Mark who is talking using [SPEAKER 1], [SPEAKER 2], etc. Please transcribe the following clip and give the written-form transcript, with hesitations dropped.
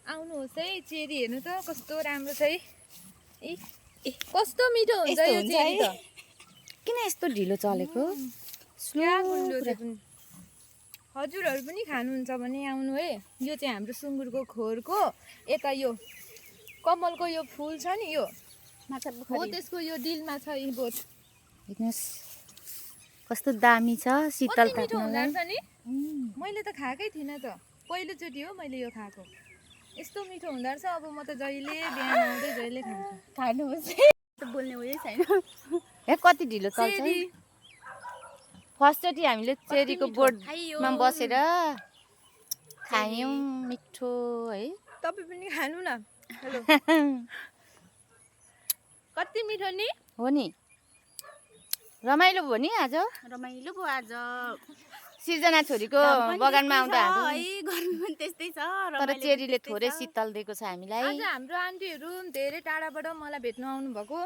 [SPEAKER 1] आउनुहोस् है चेरी हेर्नु त कस्तो राम्रो छ है कस्तो मिठो हुन्छ यो चेरी त
[SPEAKER 2] किन यस्तो ढिलो चलेको
[SPEAKER 1] क्या गुन्डो चाहिँ पनि हजुरहरू पनि खानुहुन्छ भने आउनु है यो चाहिँ हाम्रो सुँगुरको खोरको यता यो कमलको यो फुल छ नि यो हो त्यसको यो डिलमा छ यी बोट
[SPEAKER 2] हेर्नुहोस् कस्तो दामी छ शीतल
[SPEAKER 1] मिठो हुँदो
[SPEAKER 2] ताप्नलाई
[SPEAKER 1] रहेछ नि मैले त खाएकै थिइनँ त पहिलोचोटि हो मैले यो खाएको यस्तो मिठो हुँदो रहेछ अब म त जहिले बिहान आउँदै जहिले खान्छु
[SPEAKER 3] खानुहोस् बोल्ने उयो छैन
[SPEAKER 2] हे कति ढिलो चल्छ फर्स्टचोटि हामीले चेरीको बोटमा बसेर खायौँ मिठो है
[SPEAKER 1] तपाईँ पनि खानु न हेलो कति मिठो नि
[SPEAKER 2] हो नि रमाइलो भयो नि आज
[SPEAKER 3] रमाइलो भयो आज
[SPEAKER 2] सिर्जना छोरीको बगानमा आउँदा
[SPEAKER 3] है गर्मी पनि त्यस्तै छ
[SPEAKER 2] तर चेरीले थोरै शीतल दिएको छ हामीलाई
[SPEAKER 1] आज हाम्रो आन्टीहरू धेरै टाढाबाट मलाई भेट्न आउनु भएको